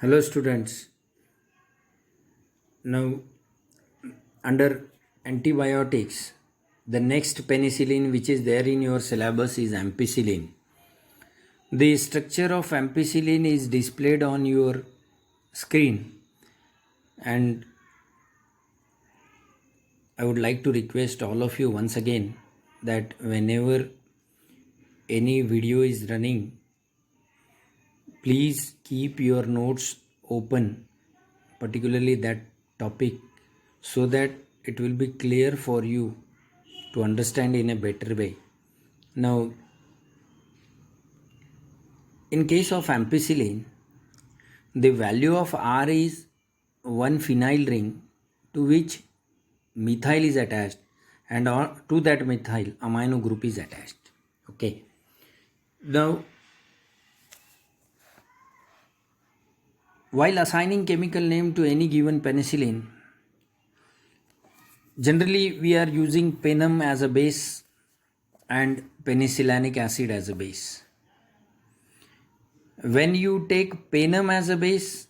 Hello students. Now under antibiotics, the next penicillin which is there in your syllabus is ampicillin. The structure of ampicillin is displayed on your screen, and I would like to request all of you once again that whenever any video is running, please keep your notes open, particularly that topic, so that it will be clear for you to understand in a better way. Now, in case of ampicillin, the value of R is one phenyl ring to which methyl is attached, and to that methyl amino group is attached. Okay. Now, while assigning chemical name to any given penicillin, generally we are using penum as a base and penicillinic acid as a base. When you take penum as a base,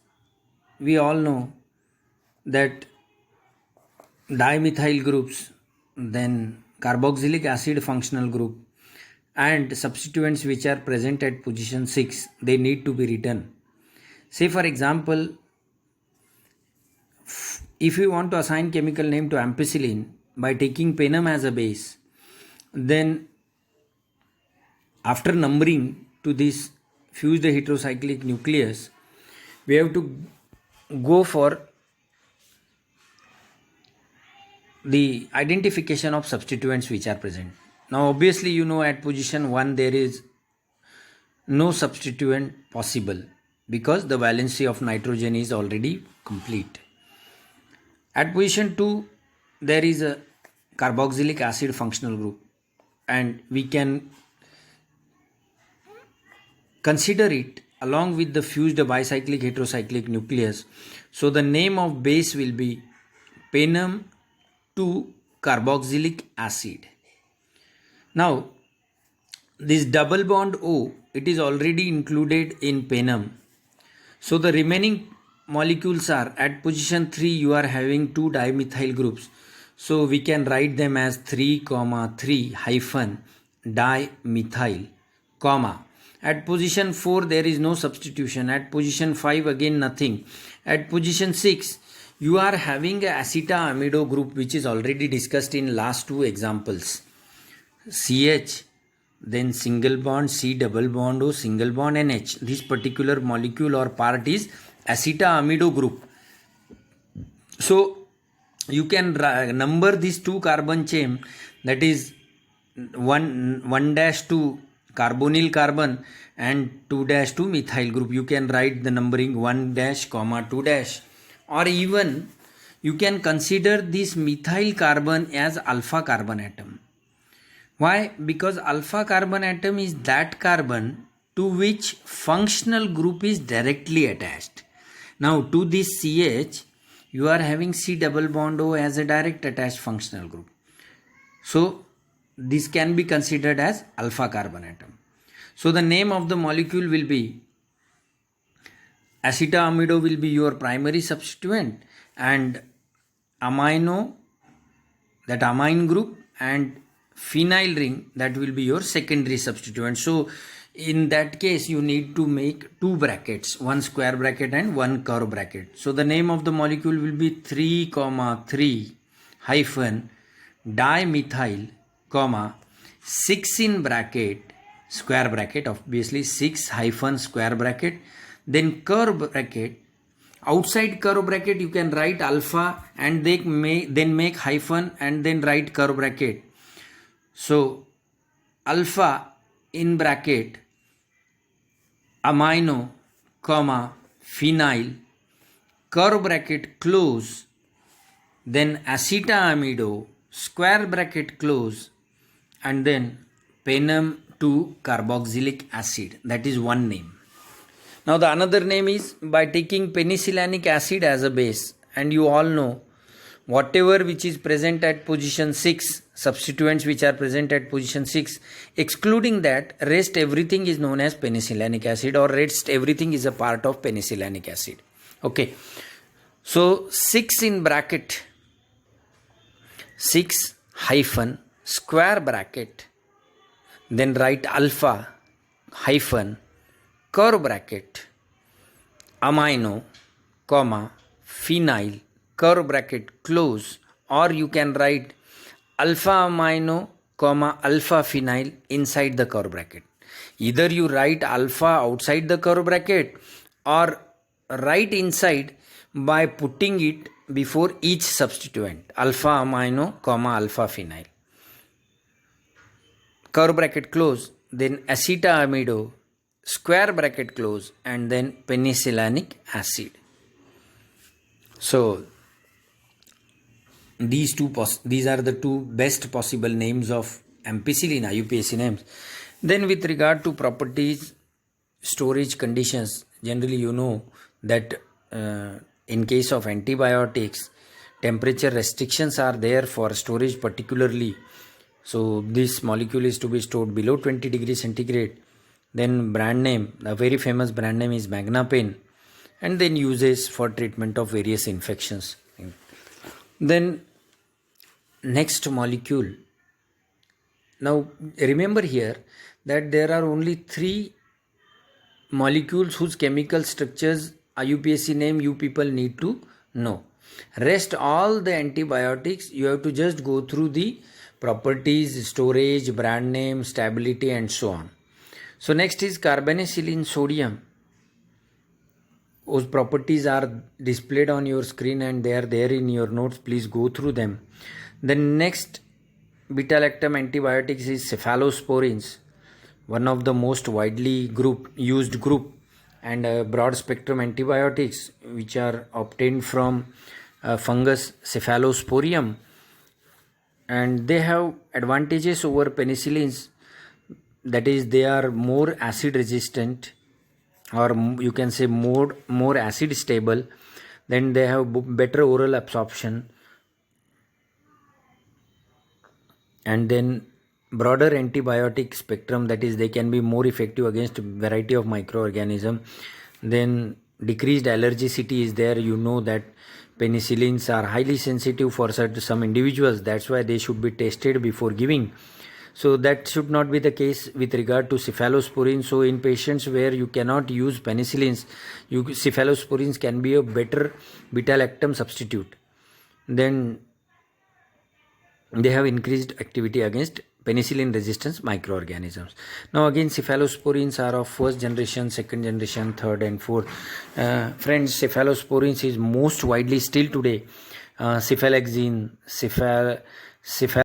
we all know that dimethyl groups, then carboxylic acid functional group, and substituents which are present at position 6, they need to be written. Say for example, if you want to assign chemical name to ampicillin by taking penum as a base, then after numbering to this fused heterocyclic nucleus, we have to go for the identification of substituents which are present. Now obviously you know at position 1 there is no substituent possible because the valency of nitrogen is already complete. At position 2 there is a carboxylic acid functional group, and we can consider it along with the fused bicyclic heterocyclic nucleus. So the name of base will be penum 2 carboxylic acid. Now this double bond O, it is already included in penum. So the remaining molecules are at position 3 you are having two dimethyl groups. So we can write them as 3,3 hyphen dimethyl, comma. At position 4 there is no substitution. At position 5 again nothing. At position 6 you are having a acetamido group which is already discussed in last two examples. CH, then single bond C double bond O, single bond NH. This particular molecule or part is acetamido group. So you can number these two carbon chain, that is 1-2 carbonyl carbon and 2-2 methyl group. You can write the numbering 1-, 2-, or even you can consider this methyl carbon as alpha carbon atom. Why? Because alpha carbon atom is that carbon to which functional group is directly attached. Now to this CH you are having C double bond O as a direct attached functional group. So this can be considered as alpha carbon atom. So the name of the molecule will be acetamido will be your primary substituent, and amino, that amine group, and phenyl ring, that will be your secondary substituent. So in that case you need to make two brackets, one square bracket and one curve bracket. So the name of the molecule will be 3,3 hyphen dimethyl, comma 6 in bracket, square bracket, obviously 6 hyphen square bracket, then curve bracket. Outside curve bracket you can write alpha and then make hyphen and then write curve bracket. So alpha in bracket amino, comma phenyl, curve bracket close, then acetamido, square bracket close, and then penum 2 carboxylic acid. That is one name. Now the another name is by taking penicillinic acid as a base, and you all know whatever which is present at position 6, substituents which are present at position 6. Excluding that, rest everything is known as penicillinic acid, or rest everything is a part of penicillinic acid. Okay. So 6 in bracket, 6 hyphen square bracket, then write alpha hyphen curve bracket amino comma phenyl curve bracket close, or you can write alpha amino comma alpha phenyl inside the curve bracket. Either you write alpha outside the curve bracket or write inside by putting it before each substituent, alpha amino comma alpha phenyl, curve bracket close, then acetamido square bracket close, and then penicillinic acid. So these are the two best possible names of ampicillin IUPAC names. Then with regard to properties, storage conditions, generally you know that in case of antibiotics, temperature restrictions are there for storage particularly. So this molecule is to be stored below 20 degrees centigrade. Then brand name, the very famous brand name is Magnapain, and then uses for treatment of various infections. Then next molecule. Now remember here that there are only 3 molecules whose chemical structures IUPAC name you people need to know. Rest all the antibiotics you have to just go through the properties, storage, brand name, stability, and so on. So next is carboxylicin sodium. Those properties are displayed on your screen and they are there in your notes. Please go through them. The next beta-lactam antibiotics is cephalosporins, one of the most widely used group, and broad spectrum antibiotics which are obtained from fungus Cephalosporium, and they have advantages over penicillins, that is they are more acid resistant, or you can say more acid stable. Then they have better oral absorption, and then broader antibiotic spectrum, that is they can be more effective against a variety of microorganisms. Then decreased allergicity is there. You know that penicillins are highly sensitive for some individuals, that's why they should be tested before giving. So that should not be the case with regard to cephalosporin. So in patients where you cannot use penicillins, cephalosporins can be a better beta-lactam substitute. Then they have increased activity against penicillin resistance microorganisms. Now again, cephalosporins are of first generation, second generation, third and fourth. Friends, cephalosporins is most widely still today cephalaxine,